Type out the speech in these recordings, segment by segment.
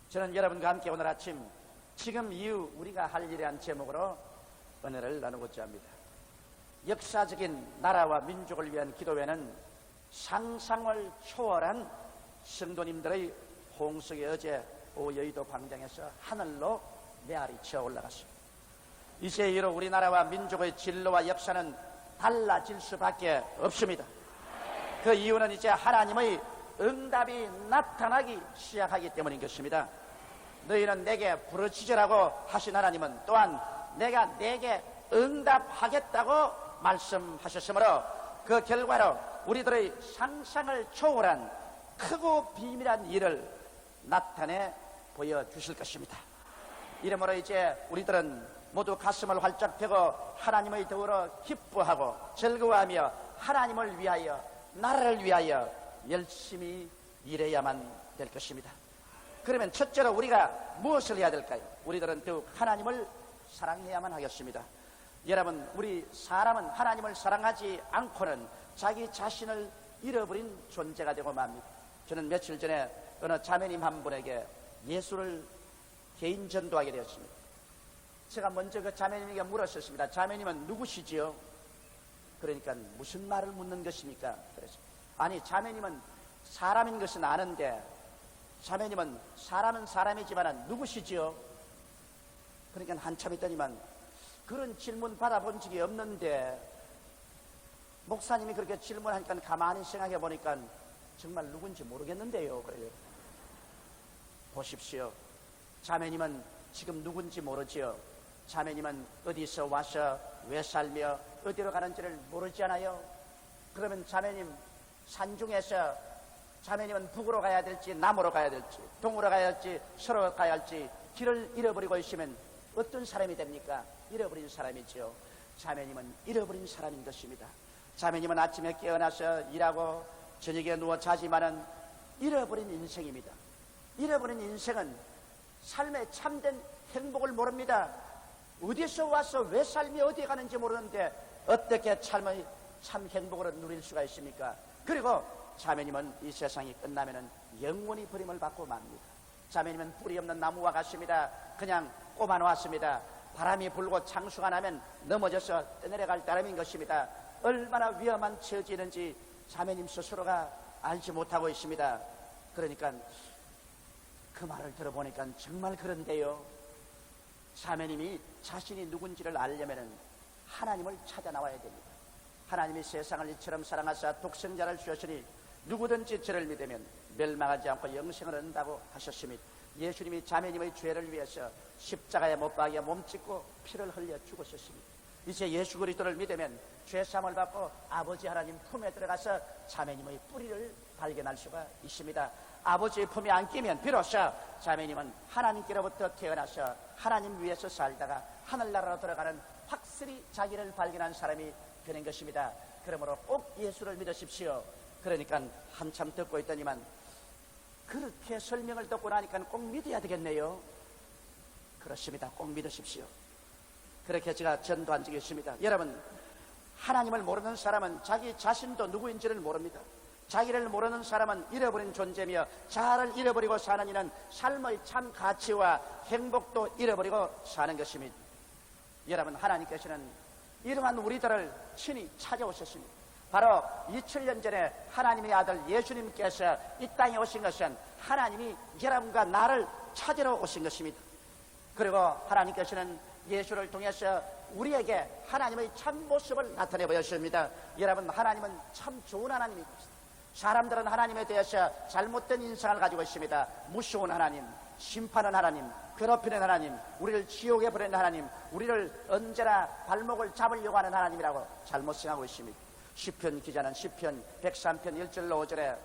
저는 여러분과 함께 오늘 아침 지금 이후 우리가 할 일이란 제목으로 은혜를 나누고자 합니다. 역사적인 나라와 민족을 위한 기도회는 상상을 초월한 성도님들의 홍석이 어제 여의도 광장에서 하늘로 메아리 치어 올라갔습니다. 이제 이로 우리나라와 민족의 진로와 역사는 달라질 수밖에 없습니다. 그 이유는 이제 하나님의 응답이 나타나기 시작하기 때문인 것입니다. 너희는 내게 부르짖으라고 하신 하나님은 또한 내가 내게 응답하겠다고 말씀하셨으므로 그 결과로 우리들의 상상을 초월한 크고 비밀한 일을 나타내 보여주실 것입니다. 이러므로 이제 우리들은 모두 가슴을 활짝 펴고 하나님의 더불어 기뻐하고 즐거워하며 하나님을 위하여 나라를 위하여 열심히 일해야만 될 것입니다. 그러면 첫째로 우리가 무엇을 해야 될까요? 우리들은 더욱 하나님을 사랑해야만 하겠습니다. 여러분, 우리 사람은 하나님을 사랑하지 않고는 자기 자신을 잃어버린 존재가 되고 맙니다. 저는 며칠 전에 어느 자매님 한 분에게 예수를 개인 전도하게 되었습니다. 제가 먼저 그 자매님에게 물었었습니다. 자매님은 누구시지요? 그러니까 무슨 말을 묻는 것입니까? 그래서 아니, 자매님은 사람인 것은 아는데 자매님은 사람은 사람이지만 누구시지요? 그러니까 한참 있더니만 그런 질문 받아본 적이 없는데 목사님이 그렇게 질문하니까 가만히 생각해 보니까 정말 누군지 모르겠는데요. 그래요. 보십시오. 자매님은 지금 누군지 모르지요. 자매님은 어디서 와서 왜 살며 어디로 가는지를 모르지 않아요? 그러면 자매님 산중에서 자매님은 북으로 가야 될지 남으로 가야 될지 동으로 가야 할지 서로 가야 할지 길을 잃어버리고 있으면 어떤 사람이 됩니까? 잃어버린 사람이죠. 자매님은 잃어버린 사람인 것입니다. 자매님은 아침에 깨어나서 일하고 저녁에 누워 자지만은 잃어버린 인생입니다. 잃어버린 인생은 삶의 참된 행복을 모릅니다. 어디서 와서 왜 삶이 어디에 가는지 모르는데 어떻게 삶의 참 행복을 누릴 수가 있습니까? 그리고 자매님은 이 세상이 끝나면은 영원히 버림을 받고 맙니다. 자매님은 뿌리 없는 나무와 같습니다. 그냥 꼽아놓았습니다. 바람이 불고 창수가 나면 넘어져서 떠내려갈 따름인 것입니다. 얼마나 위험한 처지인지 자매님 스스로가 알지 못하고 있습니다. 그러니까 그 말을 들어보니까 정말 그런데요. 자매님이 자신이 누군지를 알려면 하나님을 찾아 나와야 됩니다. 하나님이 세상을 이처럼 사랑하사 독생자를 주셨으니 누구든지 저를 믿으면 멸망하지 않고 영생을 얻는다고 하셨습니다. 예수님이 자매님의 죄를 위해서 십자가에 못 박여 몸짓고 피를 흘려 죽으셨습니다. 이제 예수 그리스도를 믿으면 죄사함을 받고 아버지 하나님 품에 들어가서 자매님의 뿌리를 발견할 수가 있습니다. 아버지의 품에 안기면 비로소 자매님은 하나님께로부터 태어나서 하나님 위에서 살다가 하늘나라로 들어가는 확실히 자기를 발견한 사람이 되는 것입니다. 그러므로 꼭 예수를 믿으십시오. 그러니까 한참 듣고 있더니만 그렇게 설명을 듣고 나니까 꼭 믿어야 되겠네요. 그렇습니다. 꼭 믿으십시오. 그렇게 제가 전도한 적이 있습니다. 여러분, 하나님을 모르는 사람은 자기 자신도 누구인지를 모릅니다. 자기를 모르는 사람은 잃어버린 존재며 자아를 잃어버리고 사는 이는 삶의 참 가치와 행복도 잃어버리고 사는 것입니다. 여러분, 하나님께서는 이러한 우리들을 친히 찾아오셨습니다. 바로 2000년 전에 하나님의 아들 예수님께서 이 땅에 오신 것은 하나님이 여러분과 나를 찾으러 오신 것입니다. 그리고 하나님께서는 예수를 통해서 우리에게 하나님의 참모습을 나타내 보였습니다. 여러분, 하나님은 참 좋은 하나님입니다. 사람들은 하나님에 대해서 잘못된 인상을 가지고 있습니다. 무서운 하나님, 심판하는 하나님, 괴롭히는 하나님, 우리를 지옥에 보내는 하나님, 우리를 언제나 발목을 잡으려고 하는 하나님이라고 잘못 생각하고 있습니다. 시편 기자는 시편 103편 1절로 5절에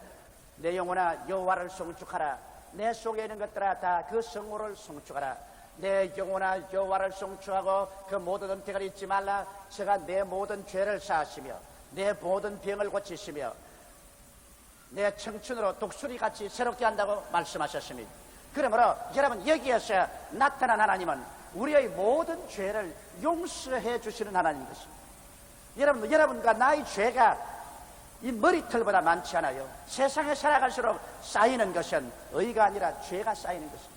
내 영혼아 여호와를 송축하라. 내 속에 있는 것들아 다 그 성호를 송축하라. 내 영혼아 여호와를 송축하고 그 모든 은택을 잊지 말라. 제가 내 모든 죄를 사하시며 내 모든 병을 고치시며 내 청춘으로 독수리같이 새롭게 한다고 말씀하셨습니다. 그러므로 여러분, 여기에서 나타난 하나님은 우리의 모든 죄를 용서해 주시는 하나님인 것입니다. 여러분과 나의 죄가 이 머리털보다 많지 않아요. 세상에 살아갈수록 쌓이는 것은 의가 아니라 죄가 쌓이는 것입니다.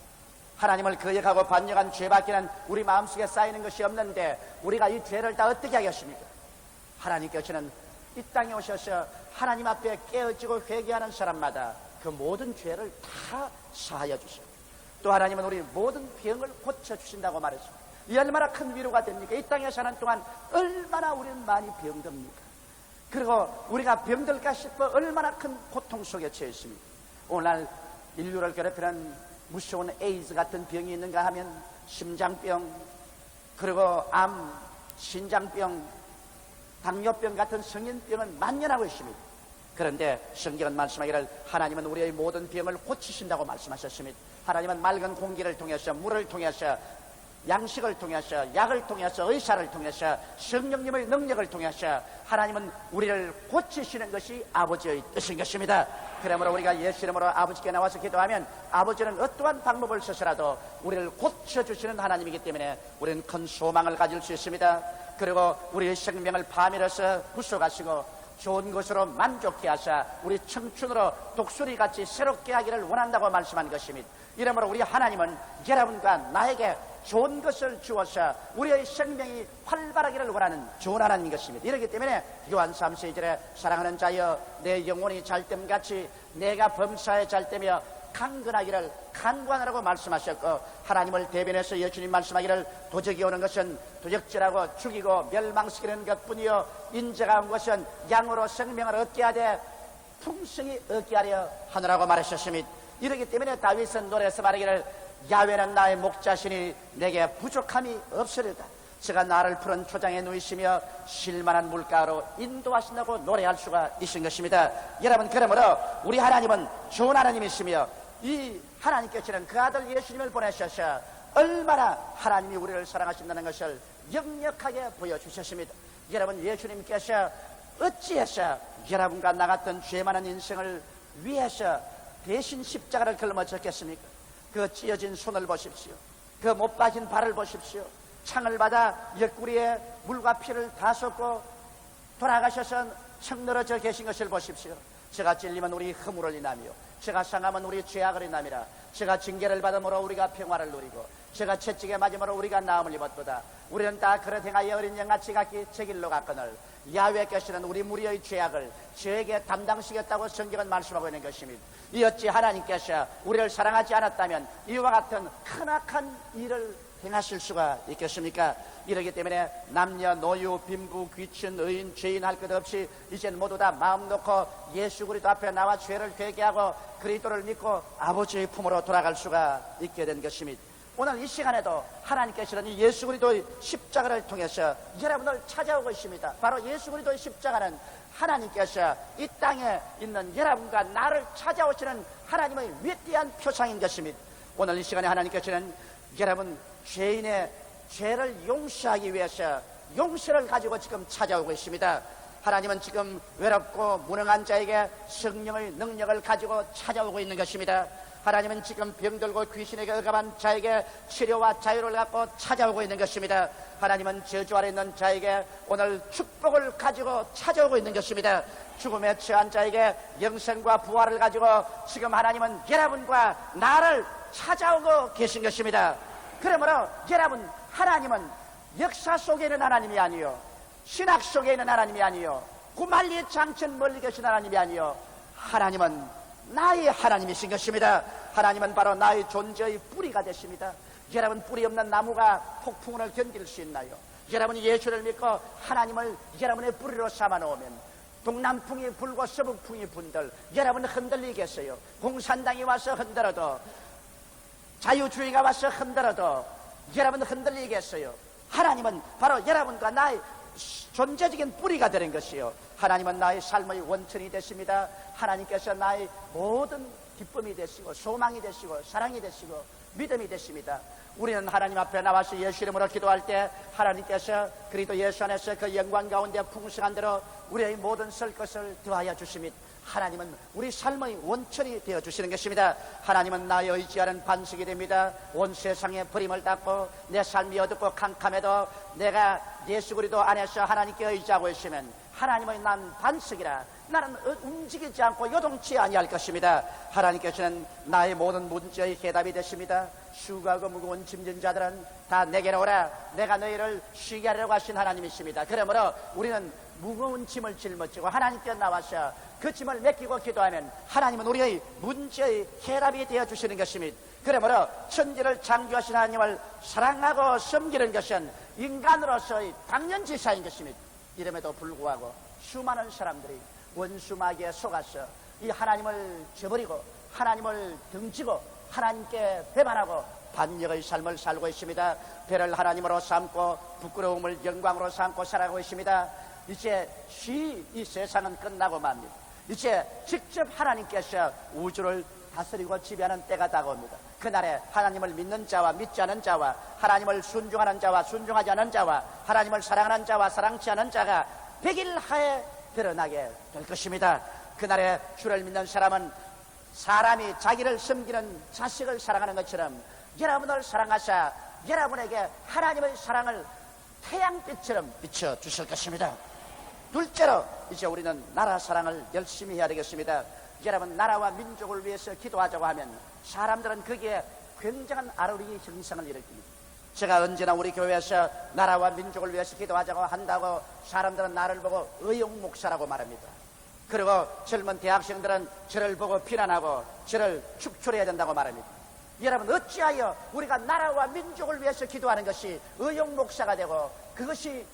하나님을 거역하고 반역한 죄밖에는 우리 마음속에 쌓이는 것이 없는데 우리가 이 죄를 다 어떻게 하겠습니까? 하나님께서는 이 땅에 오셔서 하나님 앞에 깨어지고 회개하는 사람마다 그 모든 죄를 다 사하여 주시고, 또 하나님은 우리 모든 병을 고쳐주신다고 말했습니다. 이 얼마나 큰 위로가 됩니까? 이 땅에 사는 동안 얼마나 우리는 많이 병듭니까? 그리고 우리가 병들까 싶어 얼마나 큰 고통 속에 처해 있습니다. 오늘날 인류를 괴롭히는 무서운 에이즈 같은 병이 있는가 하면 심장병, 그리고 암, 신장병, 당뇨병 같은 성인병은 만연하고 있습니다. 그런데 성경은 말씀하기를 하나님은 우리의 모든 병을 고치신다고 말씀하셨습니다. 하나님은 맑은 공기를 통해서, 물을 통해서, 양식을 통해서, 약을 통해서, 의사를 통해서, 성령님의 능력을 통해서 하나님은 우리를 고치시는 것이 아버지의 뜻인 것입니다. 그러므로 우리가 예수 이름으로 아버지께 나와서 기도하면 아버지는 어떠한 방법을 써서라도 우리를 고쳐주시는 하나님이기 때문에 우리는 큰 소망을 가질 수 있습니다. 그리고 우리의 생명을 파멸해서 부숴가시고 좋은 것으로 만족케 하사 우리 청춘으로 독수리같이 새롭게 하기를 원한다고 말씀한 것입니다. 이러므로 우리 하나님은 여러분과 나에게 좋은 것을 주어서 우리의 생명이 활발하기를 원하는 좋은 하나님인 것입니다. 이렇기 때문에 요한 3세절에 사랑하는 자여 내 영혼이 잘됨같이 내가 범사에 잘되며 강건하기를 간구하라고 말씀하셨고, 하나님을 대변해서 예수님 말씀하기를 도적이 오는 것은 도적질하고 죽이고 멸망시키는 것뿐이요 인자가 온 것은 양으로 생명을 얻게 하되 풍성히 얻게 하려 하느라고 말하셨습니다. 이렇기 때문에 다윗은 노래에서 말하기를 야훼는 나의 목자시니 내게 부족함이 없으리다. 제가 나를 푸른 초장에 누이시며 쉴만한 물가로 인도하신다고 노래할 수가 있는 것입니다. 여러분, 그러므로 우리 하나님은 좋은 하나님이시며 이 하나님께서는 그 아들 예수님을 보내셔서 얼마나 하나님이 우리를 사랑하신다는 것을 역력하게 보여주셨습니다. 여러분, 예수님께서 어찌해서 여러분과 나 같은 죄 많은 인생을 위해서 대신 십자가를 걸머졌겠습니까? 그 찢어진 손을 보십시오. 그 못 빠진 발을 보십시오. 창을 받아 옆구리에 물과 피를 다 쏟고 돌아가셔서 청 늘어져 계신 것을 보십시오. 제가 찔리면 우리 허물을 인하며 제가 상하면 우리 죄악을 인함이라. 제가 징계를 받음으로 우리가 평화를 누리고 제가 채찍에 맞음으로 우리가 나음을 입었도다. 우리는 다 그릇 행하여 어린 양같이 각기 제 길로 갔거늘 야훼께서는 우리 무리의 죄악을 저에게 담당시켰다고 성경은 말씀하고 있는 것입니다. 이 어찌 하나님께서 우리를 사랑하지 않았다면 이와 같은 크나큰 일을 행하실 수가 있겠습니까? 이러기 때문에 남녀, 노유, 빈부, 귀신, 의인, 죄인 할 것 없이 이젠 모두 다 마음 놓고 예수 그리스도 앞에 나와 죄를 회개하고 그리스도를 믿고 아버지의 품으로 돌아갈 수가 있게 된 것입니다. 오늘 이 시간에도 하나님께서는 이 예수 그리스도의 십자가를 통해서 여러분을 찾아오고 있습니다. 바로 예수 그리스도의 십자가는 하나님께서 이 땅에 있는 여러분과 나를 찾아오시는 하나님의 위대한 표상인 것입니다. 오늘 이 시간에 하나님께서는 여러분 죄인의 죄를 용서하기 위해서 용서를 가지고 지금 찾아오고 있습니다. 하나님은 지금 외롭고 무능한 자에게 성령의 능력을 가지고 찾아오고 있는 것입니다. 하나님은 지금 병들고 귀신에게 억압한 자에게 치료와 자유를 갖고 찾아오고 있는 것입니다. 하나님은 저주 아래 있는 자에게 오늘 축복을 가지고 찾아오고 있는 것입니다. 죽음에 처한 자에게 영생과 부활을 가지고 지금 하나님은 여러분과 나를 찾아오고 계신 것입니다. 그러므로 여러분, 하나님은 역사 속에 있는 하나님이 아니요 신학 속에 있는 하나님이 아니요 구만리 장천 멀리 계신 하나님이 아니요 하나님은 나의 하나님이신 것입니다. 하나님은 바로 나의 존재의 뿌리가 되십니다. 여러분, 뿌리 없는 나무가 폭풍을 견딜 수 있나요? 여러분이 예수를 믿고 하나님을 여러분의 뿌리로 삼아 놓으면 동남풍이 불고 서북풍이 분들 여러분 흔들리겠어요. 공산당이 와서 흔들어도 자유주의가 와서 흔들어도 여러분 흔들리겠어요. 하나님은 바로 여러분과 나의 존재적인 뿌리가 되는 것이요 하나님은 나의 삶의 원천이 되십니다. 하나님께서 나의 모든 기쁨이 되시고 소망이 되시고 사랑이 되시고 믿음이 되십니다. 우리는 하나님 앞에 나와서 예수 이름으로 기도할 때 하나님께서 그리스도 예수 안에서 그 영광 가운데 풍성한 대로 우리의 모든 설 것을 더하여 주십니다. 하나님은 우리 삶의 원천이 되어주시는 것입니다. 하나님은 나의 의지하는 반석이 됩니다. 온 세상에 버림을 닦고 내 삶이 어둡고 캄캄해도 내가 예수 그리스도 안에서 하나님께 의지하고 있으면 하나님의 난 반석이라. 나는 움직이지 않고 요동치 아니할 것입니다. 하나님께서는 나의 모든 문제의 해답이 되십니다. 수고하고 무거운 짐진 자들은 다 내게로 오라. 내가 너희를 쉬게 하려고 하신 하나님이십니다. 그러므로 우리는 무거운 짐을 짊어지고 하나님께 나와서 그 짐을 맡기고 기도하면 하나님은 우리의 문제의 해답이 되어주시는 것입니다. 그러므로 천지를 창조하신 하나님을 사랑하고 섬기는 것은 인간으로서의 당연지사인 것입니다. 이름에도 불구하고 수많은 사람들이 원수마귀에 속아서 이 하나님을 저버리고 하나님을 등지고 하나님께 배반하고 반역의 삶을 살고 있습니다. 배를 하나님으로 삼고 부끄러움을 영광으로 삼고 살아가고 있습니다. 이제 이 세상은 끝나고 맙니다. 이제 직접 하나님께서 우주를 다스리고 지배하는 때가 다가옵니다. 그날에 하나님을 믿는 자와 믿지 않은 자와 하나님을 순종하는 자와 순종하지 않은 자와 하나님을 사랑하는 자와 사랑치 않은 자가 백일하에 드러나게 될 것입니다. 그날에 주를 믿는 사람은 사람이 자기를 섬기는 자식을 사랑하는 것처럼 여러분을 사랑하사 여러분에게 하나님의 사랑을 태양빛처럼 비춰주실 것입니다. 둘째로 이제 우리는 나라 사랑을 열심히 해야 되겠습니다. 여러분, 나라와 민족을 위해서 기도하자고 하면 사람들은 거기에 굉장한 아르리 형상을 일으킵니다. 제가 언제나 우리 교회에서 나라와 민족을 위해서 기도하자고 한다고 사람들은 나를 보고 의용 목사라고 말합니다. 그리고 젊은 대학생들은 저를 보고 비난하고 저를 축출해야 된다고 말합니다. 여러분, 어찌하여 우리가 나라와 민족을 위해서 기도하는 것이 의용 목사가 되고 그것이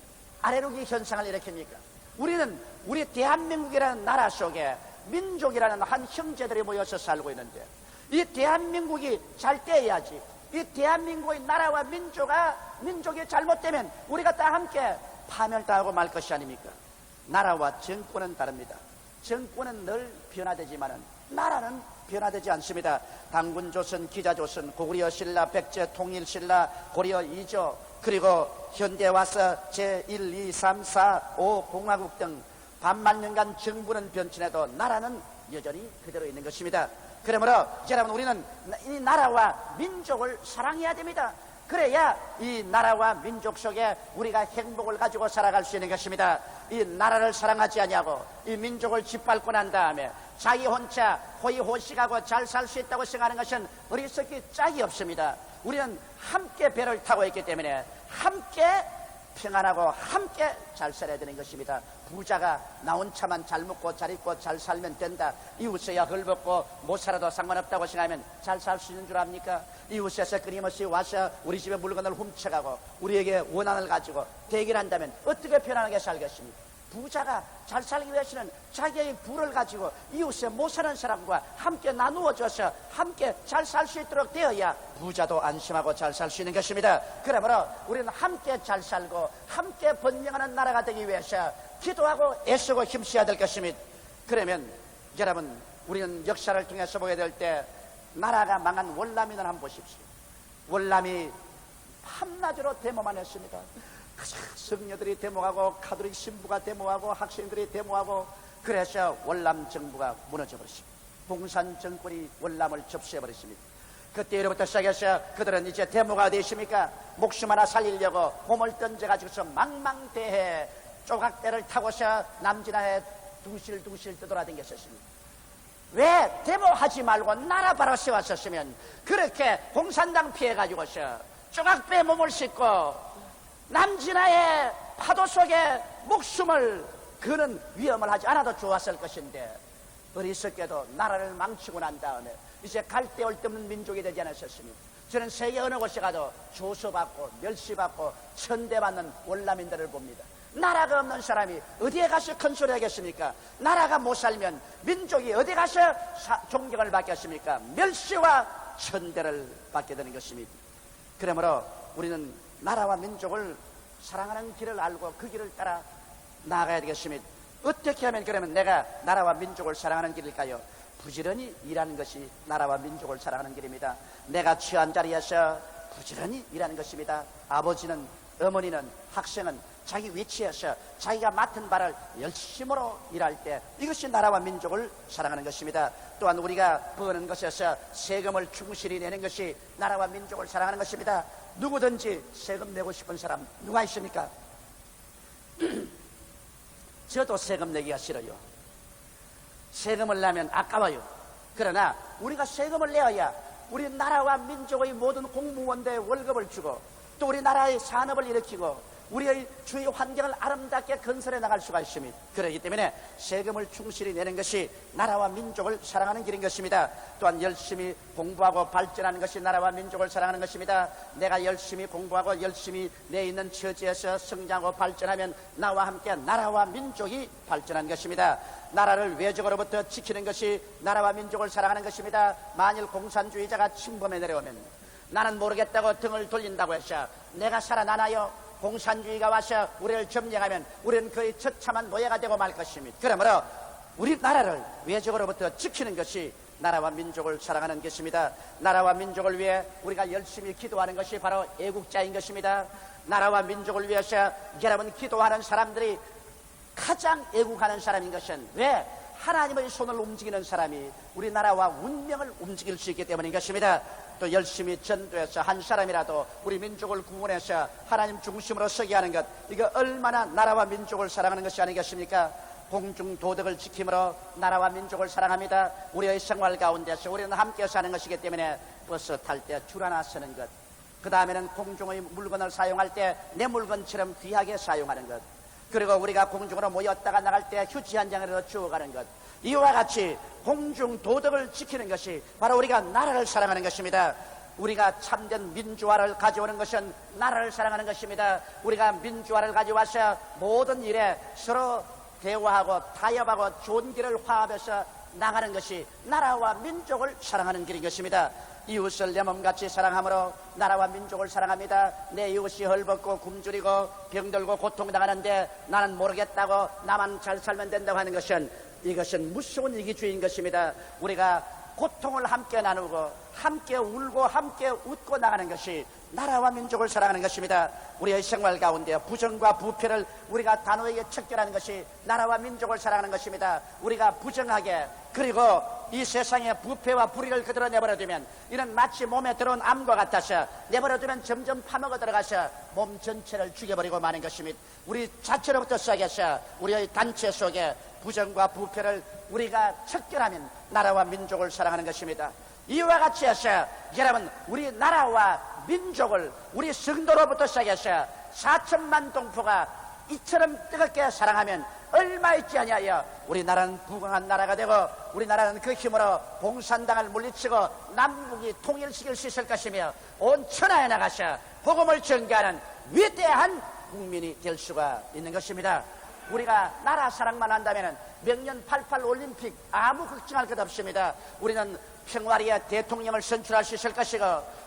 아래루기 현상을 일으킵니까? 우리는 우리 대한민국이라는 나라 속에 민족이라는 한 형제들이 모여서 살고 있는데 이 대한민국이 잘 돼야지. 이 대한민국의 나라와 민족이 잘못되면 우리가 다 함께 파멸당하고 말 것이 아닙니까? 나라와 정권은 다릅니다. 정권은 늘 변화되지만은 나라는 변화되지 않습니다. 당군조선, 기자조선, 고구려 신라, 백제 통일신라, 고려 2조, 그리고 현대 와서 제1, 2, 3, 4, 5 공화국 등 반만 년간 정부는 변천해도 나라는 여전히 그대로 있는 것입니다. 그러므로 여러분, 우리는 이 나라와 민족을 사랑해야 됩니다. 그래야 이 나라와 민족 속에 우리가 행복을 가지고 살아갈 수 있는 것입니다. 이 나라를 사랑하지 아니하고 이 민족을 짓밟고 난 다음에 자기 혼자 호의호식하고 잘 살 수 있다고 생각하는 것은 어리석기 짝이 없습니다. 우리는 함께 배를 타고 있기 때문에 함께 평안하고 함께 잘 살아야 되는 것입니다. 부자가 나 혼자만 잘 먹고 잘 입고 잘 살면 된다. 이웃에야 헐벗고 못 살아도 상관없다고 생각하면 잘 살 수 있는 줄 압니까? 이웃에서 끊임없이 와서 우리 집에 물건을 훔쳐가고 우리에게 원한을 가지고 대기를 한다면 어떻게 편안하게 살겠습니까? 부자가 잘 살기 위해서는 자기의 부를 가지고 이웃에 못 사는 사람과 함께 나누어줘서 함께 잘 살 수 있도록 되어야 부자도 안심하고 잘 살 수 있는 것입니다. 그러므로 우리는 함께 잘 살고 함께 번영하는 나라가 되기 위해서 기도하고 애쓰고 힘써야 될 것입니다. 그러면 여러분, 우리는 역사를 통해서 보게 될 때 나라가 망한 월남인을 한번 보십시오. 월남이 밤낮으로 데모만 했습니다. 성녀들이 데모하고 카톨릭 신부가 데모하고 학생들이 데모하고 그래서 월남 정부가 무너져 버렸습니다. 봉산 정권이 월남을 접수해 버렸습니다. 그때로부터 시작해서 그들은 이제 데모가 어디 있습니까? 목숨 하나 살리려고 홈을 던져가지고서 망망대해 조각대를 타고서 남진하에 둥실둥실 떠돌아다녔었습니다. 왜 데모하지 말고 나라 바로 세웠었으면 그렇게 공산당 피해가지고서 조각배에 몸을 싣고 남진하의 파도 속에 목숨을 거는 위험을 하지 않아도 좋았을 것인데 어리석게도 나라를 망치고 난 다음에 이제 갈데 올 데 없는 민족이 되지 않았었습니까? 저는 세계 어느 곳에 가도 조소받고 멸시받고 천대받는 월남인들을 봅니다. 나라가 없는 사람이 어디에 가서 큰 소리 하겠습니까? 나라가 못 살면 민족이 어디 가서 존경을 받겠습니까? 멸시와 천대를 받게 되는 것입니다. 그러므로 우리는 나라와 민족을 사랑하는 길을 알고 그 길을 따라 나아가야 되겠습니다. 어떻게 하면 그러면 내가 나라와 민족을 사랑하는 길일까요? 부지런히 일하는 것이 나라와 민족을 사랑하는 길입니다. 내가 처한 자리에서 부지런히 일하는 것입니다. 아버지는, 어머니는, 학생은 자기 위치에서 자기가 맡은 바를 열심으로 일할 때 이것이 나라와 민족을 사랑하는 것입니다. 또한 우리가 버는 것에서 세금을 충실히 내는 것이 나라와 민족을 사랑하는 것입니다. 누구든지 세금 내고 싶은 사람 누가 있습니까? 저도 세금 내기가 싫어요. 세금을 내면 아까워요. 그러나 우리가 세금을 내어야 우리 나라와 민족의 모든 공무원들의 월급을 주고 또 우리 나라의 산업을 일으키고 우리의 주위 환경을 아름답게 건설해 나갈 수가 있습니다. 그렇기 때문에 세금을 충실히 내는 것이 나라와 민족을 사랑하는 길인 것입니다. 또한 열심히 공부하고 발전하는 것이 나라와 민족을 사랑하는 것입니다. 내가 열심히 공부하고 열심히 내 있는 처지에서 성장하고 발전하면 나와 함께 나라와 민족이 발전하는 것입니다. 나라를 외적으로부터 지키는 것이 나라와 민족을 사랑하는 것입니다. 만일 공산주의자가 침범해 내려오면 나는 모르겠다고 등을 돌린다고 해서 내가 살아나나요? 공산주의가 와서 우리를 점령하면 우리는 그의 처참한 노예가 되고 말 것입니다. 그러므로 우리 나라를 외적으로부터 지키는 것이 나라와 민족을 사랑하는 것입니다. 나라와 민족을 위해 우리가 열심히 기도하는 것이 바로 애국자인 것입니다. 나라와 민족을 위해서 여러분 기도하는 사람들이 가장 애국하는 사람인 것은 왜? 하나님의 손을 움직이는 사람이 우리나라와 운명을 움직일 수 있기 때문인 것입니다. 또 열심히 전도해서 한 사람이라도 우리 민족을 구원해서 하나님 중심으로 서게 하는 것, 이거 얼마나 나라와 민족을 사랑하는 것이 아니겠습니까? 공중 도덕을 지킴으로 나라와 민족을 사랑합니다. 우리의 생활 가운데서 우리는 함께 사는 것이기 때문에 버스 탈 때 줄 하나 서는 것, 그 다음에는 공중의 물건을 사용할 때 내 물건처럼 귀하게 사용하는 것, 그리고 우리가 공중으로 모였다가 나갈 때 휴지 한 장이라도 주워가는 것, 이와 같이 공중 도덕을 지키는 것이 바로 우리가 나라를 사랑하는 것입니다. 우리가 참된 민주화를 가져오는 것은 나라를 사랑하는 것입니다. 우리가 민주화를 가져와서 모든 일에 서로 대화하고 타협하고 좋은 길을 화합해서 나가는 것이 나라와 민족을 사랑하는 길인 것입니다. 이웃을 내 몸같이 사랑함으로 나라와 민족을 사랑합니다. 내 이웃이 헐벗고 굶주리고 병들고 고통당하는데 나는 모르겠다고 나만 잘 살면 된다고 하는 것은 이것은 무서운 이기주의인 것입니다. 우리가 고통을 함께 나누고 함께 울고 함께 웃고 나가는 것이 나라와 민족을 사랑하는 것입니다. 우리의 생활 가운데 부정과 부패를 우리가 단호하게 척결하는 것이 나라와 민족을 사랑하는 것입니다. 우리가 부정하게 그리고 이 세상에 부패와 불의를 그대로 내버려두면 이는 마치 몸에 들어온 암과 같아서 내버려두면 점점 파먹어 들어가서 몸 전체를 죽여버리고 마는 것입니다. 우리 자체로부터 시작해서 우리의 단체 속에 부정과 부패를 우리가 척결하면 나라와 민족을 사랑하는 것입니다. 이와 같이 해서 여러분 우리 나라와 민족을 우리 성도로부터 시작해서 4천만 동포가 이처럼 뜨겁게 사랑하면 얼마 있지 아니하여 우리나라는 부강한 나라가 되고 우리나라는 그 힘으로 공산당을 물리치고 남북이 통일시킬 수 있을 것이며 온 천하에 나가서 복음을 전개하는 위대한 국민이 될 수가 있는 것입니다. 우리가 나라 사랑만 한다면 명년 88 올림픽 아무 걱정할 것 없습니다. 우리는 평화리에 대통령을 선출할 수 있을 것이고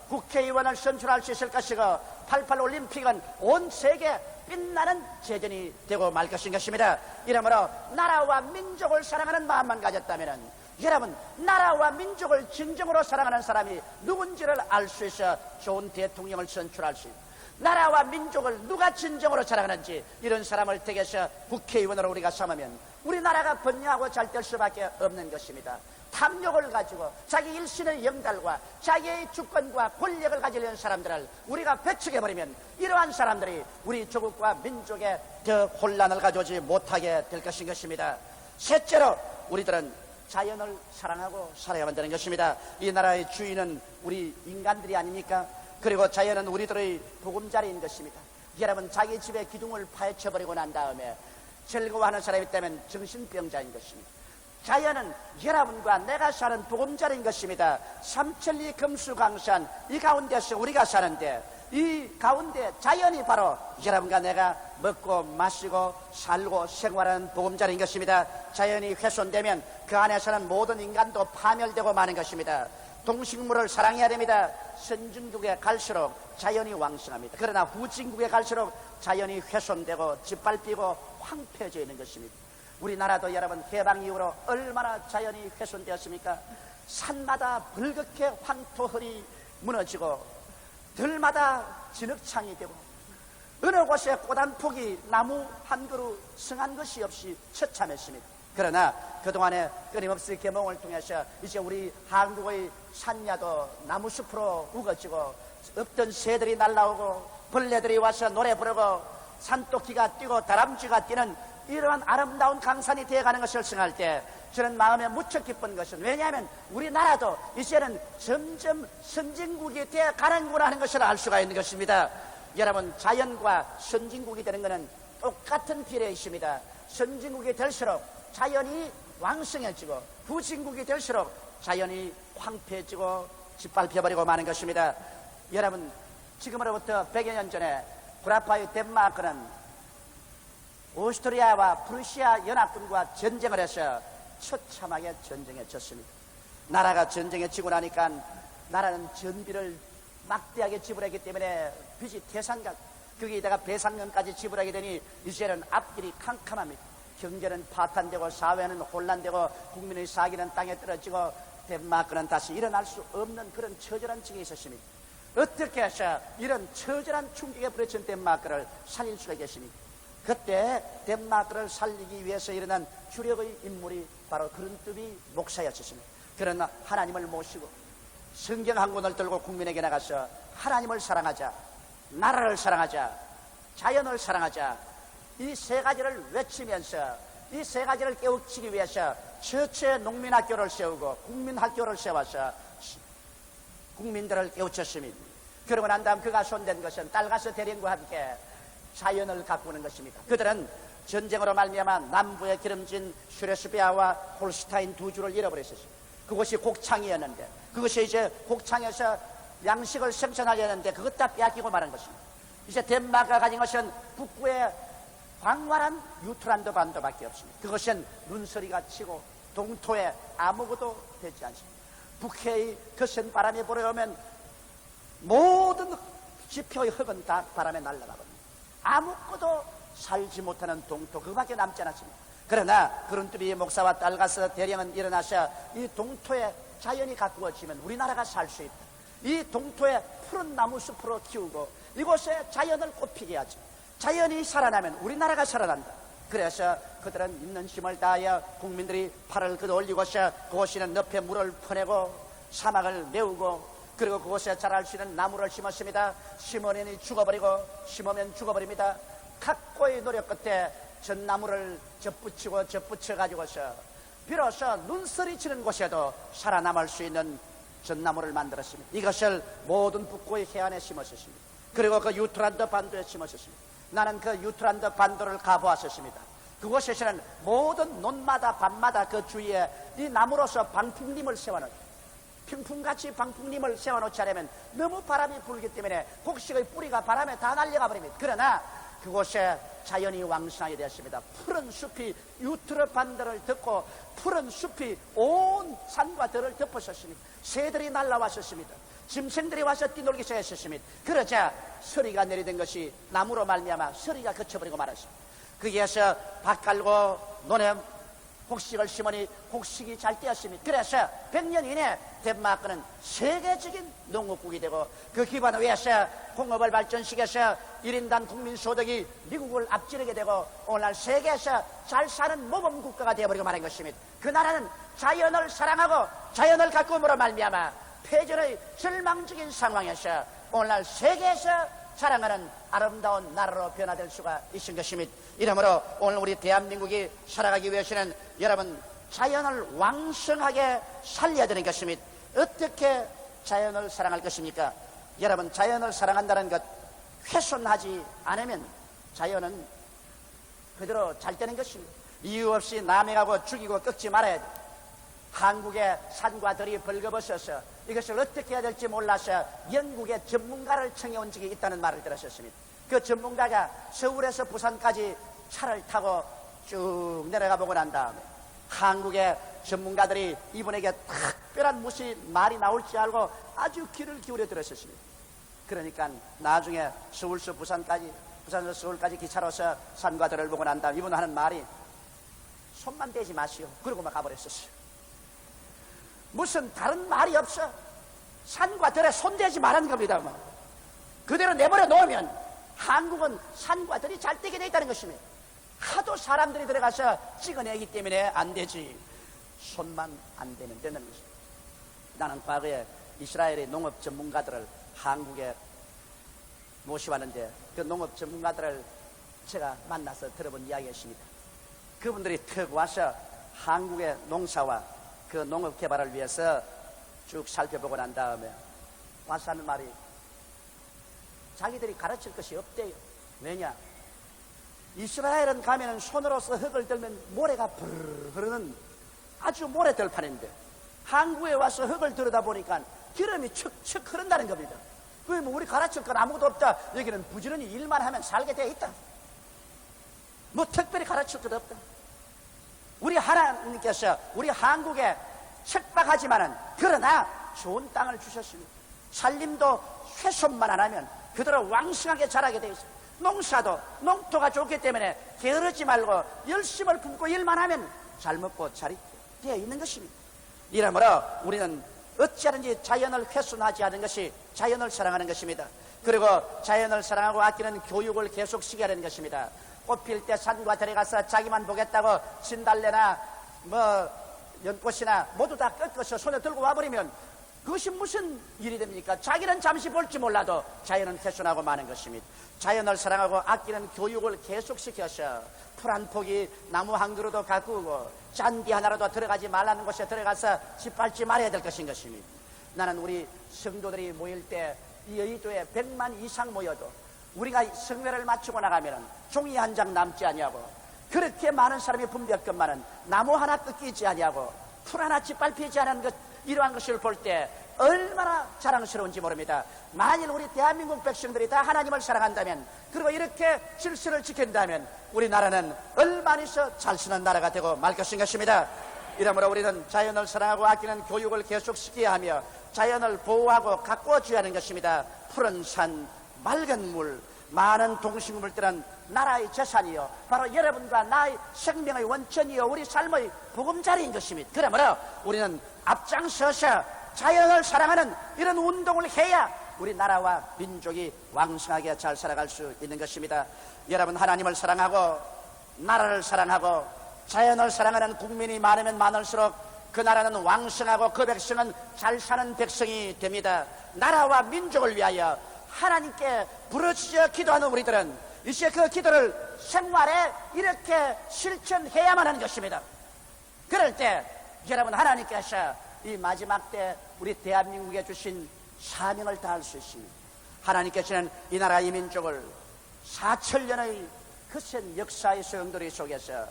국회의원을 선출할 수 있을 것이고 88 올림픽은 온 세계 빛나는 재전이 되고 말 것인 것입니다. 이러므로 나라와 민족을 사랑하는 마음만 가졌다면 여러분 나라와 민족을 진정으로 사랑하는 사람이 누군지를 알 수 있어 좋은 대통령을 선출할 수 있습니다. 나라와 민족을 누가 진정으로 사랑하는지 이런 사람을 댁에서 국회의원으로 우리가 삼으면 우리나라가 번영하고 잘 될 수밖에 없는 것입니다. 탐욕을 가지고 자기 일신의 영달과 자기의 주권과 권력을 가지려는 사람들을 우리가 배척해버리면 이러한 사람들이 우리 조국과 민족에 더 혼란을 가져오지 못하게 될 것인 것입니다. 셋째로 우리들은 자연을 사랑하고 살아야만 되는 것입니다. 이 나라의 주인은 우리 인간들이 아닙니까? 그리고 자연은 우리들의 보금자리인 것입니다. 여러분 자기 집에 기둥을 파헤쳐버리고 난 다음에 즐거워하는 사람이 있다면 정신병자인 것입니다. 자연은 여러분과 내가 사는 보금자리인 것입니다. 삼천리 금수강산 이 가운데서 우리가 사는데 이 가운데 자연이 바로 여러분과 내가 먹고 마시고 살고 생활하는 보금자리인 것입니다. 자연이 훼손되면 그 안에 사는 모든 인간도 파멸되고 마는 것입니다. 동식물을 사랑해야 됩니다. 선진국에 갈수록 자연이 왕성합니다. 그러나 후진국에 갈수록 자연이 훼손되고 짓밟히고 황폐해져 있는 것입니다. 우리나라도 여러분 해방 이후로 얼마나 자연이 훼손되었습니까? 산마다 벌겋게 황토흙이 무너지고 들마다 진흙창이 되고 어느 곳에 꽃 한 폭이 나무 한 그루 성한 것이 없이 처참했습니다. 그러나 그동안에 끊임없이 개몽을 통해서 이제 우리 한국의 산야도 나무숲으로 우거지고 없던 새들이 날아오고 벌레들이 와서 노래 부르고 산토끼가 뛰고 다람쥐가 뛰는 이러한 아름다운 강산이 되어가는 것을 생각할 때 저는 마음에 무척 기쁜 것은, 왜냐하면 우리나라도 이제는 점점 선진국이 되어가는구나 하는 것을 알 수가 있는 것입니다. 여러분, 자연과 선진국이 되는 것은 똑같은 비례에 있습니다. 선진국이 될수록 자연이 왕성해지고 후진국이 될수록 자연이 황폐해지고 짓밟혀버리고 마는 것입니다. 여러분, 지금으로부터 100여 년 전에 구라파의 덴마크는 오스트리아와 프루시아 연합군과 전쟁을 해서 처참하게 전쟁에 졌습니다. 나라가 전쟁에 지고 나니까 나라는 전비를 막대하게 지불하기 때문에 빚이 태산각, 거기에다가 배상금까지 지불하게 되니 이제는 앞길이 캄캄합니다. 경제는 파탄되고 사회는 혼란되고 국민의 사기는 땅에 떨어지고 덴마크는 다시 일어날 수 없는 그런 처절한 층에 있었습니다. 어떻게 해서 이런 처절한 충격에 부딪힌 덴마크를 살릴 수가 있겠습니까? 그때 덴마크를 살리기 위해서 일어난 주력의 인물이 바로 그른뚜비 목사였습니다. 그러나 하나님을 모시고 성경 한 권을 들고 국민에게 나가서 하나님을 사랑하자, 나라를 사랑하자, 자연을 사랑하자, 이 세 가지를 외치면서 이 세 가지를 깨우치기 위해서 처처 농민학교를 세우고 국민학교를 세워서 국민들을 깨우쳤습니다. 그러고 난 다음 그가 손댄 것은 딸가스 대령과 함께 자연을 가꾸는 것입니다. 그들은 전쟁으로 말미암아 남부에 기름진 슈레스베아와 홀스타인 두 주를 잃어버렸습니다. 그것이 곡창이었는데, 그것이 이제 곡창에서 양식을 생산하려는데 그것 다 빼앗기고 마는 것입니다. 이제 덴마크가 가진 것은 북부의 광활한 유트란드 반도밖에 없습니다. 그것은 눈서리가 치고 동토에 아무것도 되지 않습니다. 북해의 거센 바람이 불어오면 모든 지표의 흙은 다 바람에 날아가거든요. 아무것도 살지 못하는 동토, 그거밖에 남지 않았습니다. 그러나 그른뚜비 목사와 딸가스 대령은 일어나서 이 동토에 자연이 가꾸어지면 우리나라가 살 수 있다. 이 동토에 푸른 나무 숲으로 키우고 이곳에 자연을 꽃피게 하지. 자연이 살아나면 우리나라가 살아난다. 그래서 그들은 있는 힘을 다하여 국민들이 팔을 걷어올리고서 그곳에 있는 늪에 물을 퍼내고 사막을 메우고 그리고 그곳에 자랄 수 있는 나무를 심었습니다. 심으니 죽어버리고 심으면 죽어버립니다. 각고의 노력 끝에 전나무를 접붙여가지고서 비로소 눈서리 치는 곳에도 살아남을 수 있는 전나무를 만들었습니다. 이것을 모든 북부의 해안에 심었습니다. 그리고 그 유트란드 반도에 심었습니다. 나는 그 유트란드 반도를 가보았습니다. 그곳에서는 모든 논마다 밤마다 그 주위에 이 나무로서 방풍림을 세워놓습니다. 평풍같이 방풍림을 세워놓지 않으면 너무 바람이 불기 때문에 곡식의 뿌리가 바람에 다 날려가 버립니다. 그러나 그곳에 자연이 왕성하게 되었습니다. 푸른 숲이 유트르 반도를 덮고 푸른 숲이 온 산과 들을 덮었었습니다. 새들이 날라왔었습니다. 짐승들이 와서 뛰놀기 시작했었습니다. 그러자 서리가 내리던 것이 나무로 말미암아 서리가 그쳐버리고 말았습니다. 거기에서 밭 갈고 논에 곡식을 심으니 곡식이 잘 떼었습니다. 그래서 100년 이내 덴마크는 세계적인 농업국이 되고 그 기반을 위해서 공업을 발전시켜서 1인당 국민소득이 미국을 앞지르게 되고 오늘날 세계에서 잘 사는 모범국가가 되어버리고 말한 것입니다. 그 나라는 자연을 사랑하고 자연을 가꾸음으로 말미암아 폐전의 절망적인 상황에서 오늘날 세계에서 자랑하는 아름다운 나라로 변화될 수가 있은 것입니다. 이러므로 오늘 우리 대한민국이 살아가기 위해서는 여러분 자연을 왕성하게 살려야 되는 것입니다. 어떻게 자연을 사랑할 것입니까? 여러분, 자연을 사랑한다는 것 훼손하지 않으면 자연은 그대로 잘 되는 것입니다. 이유 없이 남해가고 죽이고 꺾지 말아야 돼요. 한국의 산과 들이 벌거벗어서 이것을 어떻게 해야 될지 몰라서 영국의 전문가를 청해온 적이 있다는 말을 들었습니다. 그 전문가가 서울에서 부산까지 차를 타고 쭉 내려가 보고 난 다음에 한국의 전문가들이 이분에게 특별한 무시 말이 나올지 알고 아주 귀를 기울여 들었습니다. 그러니까 나중에 서울서 부산까지, 부산에서 서울까지 기차로서 산과 들을 보고 난 다음에 이분 하는 말이 손만 대지 마시오. 그러고 막 가버렸었어요. 무슨 다른 말이 없어. 산과 들에 손대지 말라는 겁니다. 그대로 내버려 놓으면 한국은 산과 들이 잘 되게 돼 있다는 것입니다. 하도 사람들이 들어가서 찍어내기 때문에 안 되지. 손만 안 대면 되는 것입니다. 나는 과거에 이스라엘의 농업 전문가들을 한국에 모셔왔는데 그 농업 전문가들을 제가 만나서 들어본 이야기가 있습니다. 그분들이 턱 와서 한국의 농사와 그 농업 개발을 위해서 쭉 살펴보고 난 다음에 와서 하는 말이, 자기들이 가르칠 것이 없대요. 왜냐? 이스라엘은 가면은 손으로서 흙을 들면 모래가 부르르 흐르는 아주 모래들판인데, 한국에 와서 흙을 들여다 보니까 기름이 척척 흐른다는 겁니다. 그게 뭐 우리 가르칠 건 아무것도 없다. 여기는 부지런히 일만 하면 살게 되어 있다. 뭐 특별히 가르칠 것 없다. 우리 하나님께서 우리 한국에 척박하지만은 그러나 좋은 땅을 주셨습니다. 살림도 훼손만 안 하면 그대로 왕성하게 자라게 되어 있습니다. 농사도 농토가 좋기 때문에 게으르지 말고 열심을 품고 일만 하면 잘 먹고 잘 있게 되어 있는 것입니다. 이러므로 우리는 어찌하든지 자연을 훼손하지 않은 것이 자연을 사랑하는 것입니다. 그리고 자연을 사랑하고 아끼는 교육을 계속 시켜야 하는 것입니다. 꽃필 때 산과 들에 가서 자기만 보겠다고 진달래나 뭐 연꽃이나 모두 다 꺾어서 손에 들고 와버리면 그것이 무슨 일이 됩니까? 자기는 잠시 볼지 몰라도 자연은 훼손하고 마는 것입니다. 자연을 사랑하고 아끼는 교육을 계속 시켜서 풀 한 포기 나무 한 그루도 가꾸고 잔디 하나라도 들어가지 말라는 곳에 들어가서 짓밟지 말아야 될 것인 것입니다. 나는 우리 성도들이 모일 때 이 여의도에 100만 이상 모여도 우리가 성회를 마치고 나가면 종이 한 장 남지 아니하고, 그렇게 많은 사람이 분벽건만은 나무 하나 꺾이지 아니하고 풀 하나 짓밟히지 않은 것, 이러한 것을 볼 때 얼마나 자랑스러운지 모릅니다. 만일 우리 대한민국 백성들이 다 하나님을 사랑한다면, 그리고 이렇게 질서를 지킨다면 우리나라는 얼마나 잘 사는 나라가 되고 말 것입니다. 이러므로 우리는 자연을 사랑하고 아끼는 교육을 계속 시켜야 하며 자연을 보호하고 가꾸어줘야 하는 것입니다. 푸른 산, 맑은 물, 많은 동식물들은 나라의 재산이요, 바로 여러분과 나의 생명의 원천이요, 우리 삶의 보금자리인 것입니다. 그러므로 우리는 앞장서서 자연을 사랑하는 이런 운동을 해야 우리나라와 민족이 왕성하게 잘 살아갈 수 있는 것입니다. 여러분, 하나님을 사랑하고 나라를 사랑하고 자연을 사랑하는 국민이 많으면 많을수록 그 나라는 왕성하고 그 백성은 잘 사는 백성이 됩니다. 나라와 민족을 위하여 하나님께 부르짖어 기도하는 우리들은 이제 그 기도를 생활에 이렇게 실천해야만 하는 것입니다. 그럴 때 여러분, 하나님께서 이 마지막 때 우리 대한민국에 주신 사명을 다할 수 있습니다. 하나님께서는 이 나라 이 민족을 4천년의 거센 역사의 성도리 속에서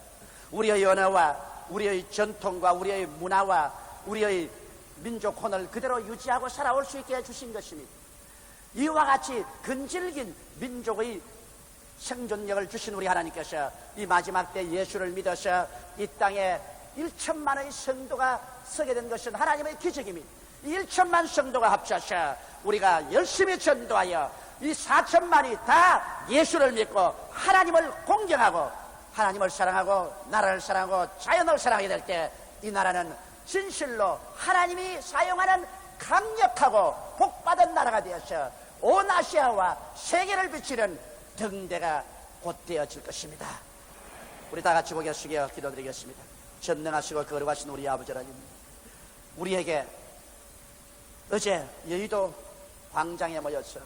우리의 언어와 우리의 전통과 우리의 문화와 우리의 민족혼을 그대로 유지하고 살아올 수 있게 해주신 것입니다. 이와 같이 근질긴 민족의 생존력을 주신 우리 하나님께서 이 마지막 때 예수를 믿어서 이 땅에 1천만의 성도가 서게 된 것은 하나님의 기적입니다. 이 1천만 성도가 합쳐서 우리가 열심히 전도하여 이 4천만이 다 예수를 믿고 하나님을 공경하고 하나님을 사랑하고 나라를 사랑하고 자연을 사랑하게 될 때 이 나라는 진실로 하나님이 사용하는 강력하고 복받은 나라가 되어서 온 아시아와 세계를 비치는 등대가 곧 되어질 것입니다. 우리 다 같이 고개 숙여 기도드리겠습니다. 전능하시고 거룩하신 우리 아버지 하나님, 우리에게 어제 여의도 광장에 모여서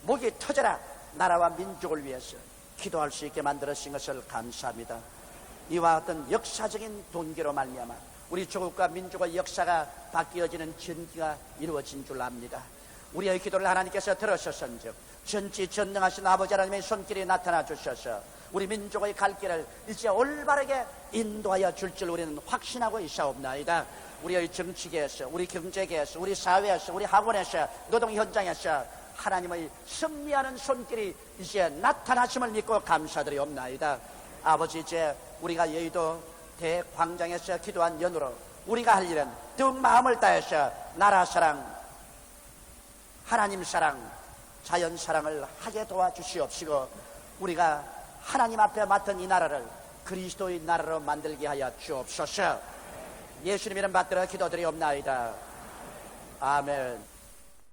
목이 터져라 나라와 민족을 위해서 기도할 수 있게 만들어주신 것을 감사합니다. 이와 같은 역사적인 동기로 말미암아 우리 조국과 민족의 역사가 바뀌어지는 전기가 이루어진 줄 압니다. 우리의 기도를 하나님께서 들으셨은즉 전지 전능하신 아버지 하나님의 손길이 나타나 주셔서 우리 민족의 갈 길을 이제 올바르게 인도하여 줄 줄 우리는 확신하고 있사옵나이다. 우리의 정치계에서, 우리 경제계에서, 우리 사회에서, 우리 학원에서, 노동 현장에서 하나님의 승리하는 손길이 이제 나타나심을 믿고 감사드리옵나이다. 아버지, 이제 우리가 여의도 대광장에서 기도한 연으로 우리가 할 일은 더욱 마음을 다해서 나라 사랑, 하나님 사랑, 자연 사랑을 하게 도와주시옵시고 우리가 하나님 앞에 맡은 이 나라를 그리스도의 나라로 만들게 하여 주옵소서. 예수님 이름 받들어 기도드리옵나이다. 아멘.